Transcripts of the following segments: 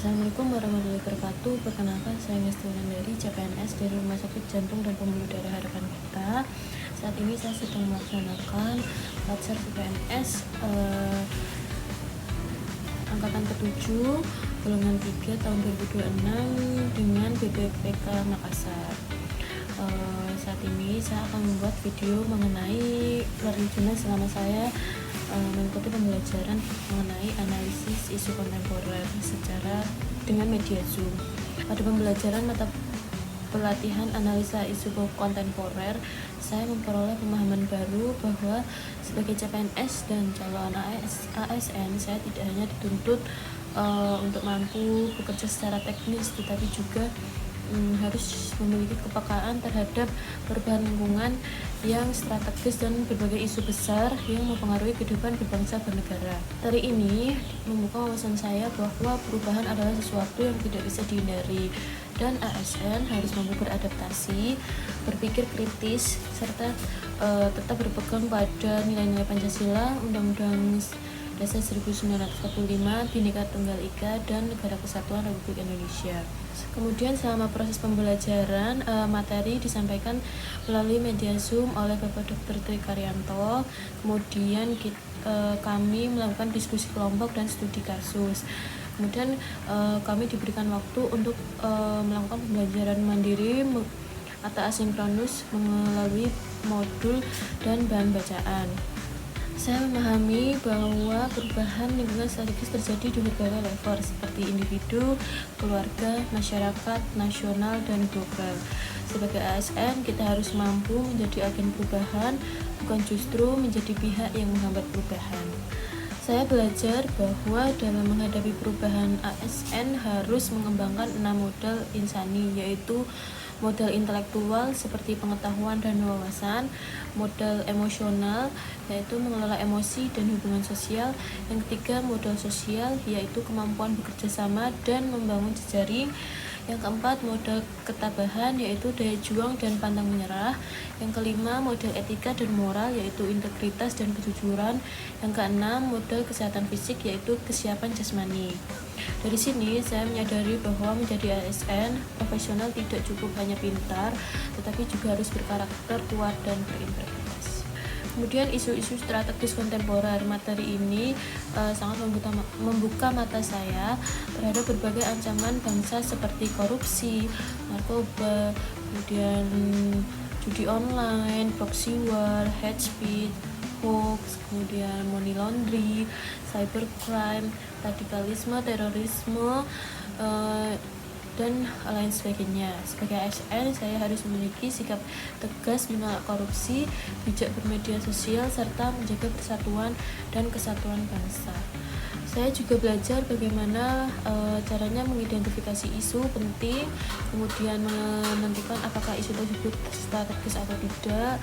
Assalamualaikum warahmatullahi wabarakatuh. Perkenalkan, saya Ngestiana dari CPNS dari Rumah Sakit Jantung dan Pembuluh Darah Harapan Kita. Saat ini saya sedang melaksanakan Latsar CPNS angkatan ke-7 golongan 3 tahun 2026 dengan BPPK Makassar. Saat ini saya akan membuat video mengenai learning journal selama saya mengikuti pembelajaran mengenai analisis isu kontemporer secara dengan media Zoom. Pada pembelajaran mata pelatihan analisa isu kontemporer, saya memperoleh pemahaman baru bahwa sebagai CPNS dan calon ASN, saya tidak hanya dituntut untuk mampu bekerja secara teknis, tetapi juga harus memiliki kepekaan terhadap perubahan lingkungan yang strategis dan berbagai isu besar yang mempengaruhi kehidupan berbangsa bernegara. Materi ini membuka wawasan saya bahwa perubahan adalah sesuatu yang tidak bisa dihindari dan ASN harus mampu beradaptasi, berpikir kritis, serta tetap berpegang pada nilai-nilai Pancasila, Undang-Undang Dasar 1945, Bhinneka Tunggal Ika, dan Negara Kesatuan Republik Indonesia. Kemudian selama proses pembelajaran, materi disampaikan melalui media Zoom oleh Bapak Dr. Tri Karyanto. Kemudian kami melakukan diskusi kelompok dan studi kasus. Kemudian kami diberikan waktu untuk melakukan pembelajaran mandiri atau asinkronus melalui modul dan bahan bacaan. Saya memahami bahwa perubahan lingkungan strategis terjadi di berbagai level seperti individu, keluarga, masyarakat, nasional, dan global. Sebagai ASN, kita harus mampu menjadi agen perubahan, bukan justru menjadi pihak yang menghambat perubahan. Saya belajar bahwa dalam menghadapi perubahan, ASN harus mengembangkan 6 modal insani, yaitu modal intelektual seperti pengetahuan dan wawasan, modal emosional yaitu mengelola emosi dan hubungan sosial, yang ketiga modal sosial yaitu kemampuan bekerja sama dan membangun jejaring, yang keempat modal ketabahan yaitu daya juang dan pantang menyerah, yang kelima modal etika dan moral yaitu integritas dan kejujuran, yang keenam modal kesehatan fisik yaitu kesiapan jasmani. Dari sini saya menyadari bahwa menjadi ASN profesional tidak cukup hanya pintar, tetapi juga harus berkarakter kuat dan berintegritas. Kemudian isu-isu strategis kontemporer, materi ini sangat membuka mata saya terhadap berbagai ancaman bangsa seperti korupsi, narkoba, kemudian judi online, proxy war, hate speech, hoax, kemudian money laundry, cybercrime, radikalisme, terorisme, dan lain sebagainya. Sebagai ASN, saya harus memiliki sikap tegas menolak korupsi, bijak bermedia sosial, serta menjaga persatuan dan kesatuan bangsa. Saya juga belajar bagaimana caranya mengidentifikasi isu penting, kemudian menentukan apakah isu tersebut strategis atau tidak,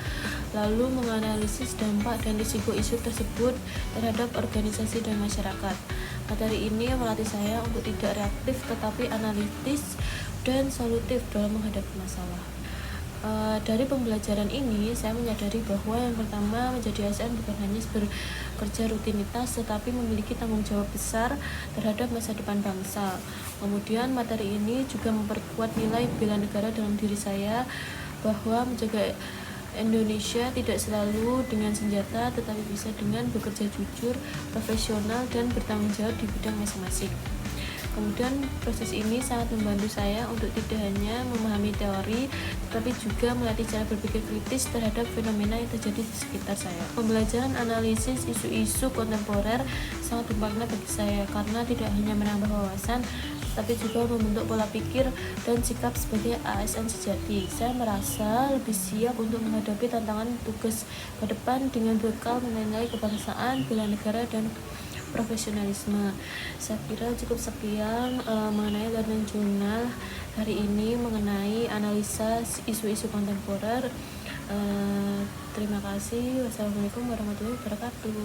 lalu menganalisis dampak dan risiko isu tersebut terhadap organisasi dan masyarakat. Materi ini melatih saya untuk tidak reaktif tetapi analitis dan solutif dalam menghadapi masalah. Dari pembelajaran ini saya menyadari bahwa yang pertama, menjadi ASN bukan hanya bekerja rutinitas tetapi memiliki tanggung jawab besar terhadap masa depan bangsa. Kemudian materi ini juga memperkuat nilai bela negara dalam diri saya, bahwa menjaga Indonesia tidak selalu dengan senjata tetapi bisa dengan bekerja jujur, profesional, dan bertanggung jawab di bidang masing-masing. Kemudian proses ini sangat membantu saya untuk tidak hanya memahami teori, tetapi juga melatih cara berpikir kritis terhadap fenomena yang terjadi di sekitar saya. Pembelajaran analisis isu-isu kontemporer sangat bermakna bagi saya karena tidak hanya menambah wawasan, tapi juga membentuk pola pikir dan sikap sebagai ASN sejati. Saya merasa lebih siap untuk menghadapi tantangan tugas ke depan dengan bekal nilai kebangsaan, bela negara, dan profesionalisme. Saya kira cukup sekian mengenai learning journal hari ini mengenai analisa isu-isu kontemporer. Terima kasih. Wassalamualaikum warahmatullahi wabarakatuh.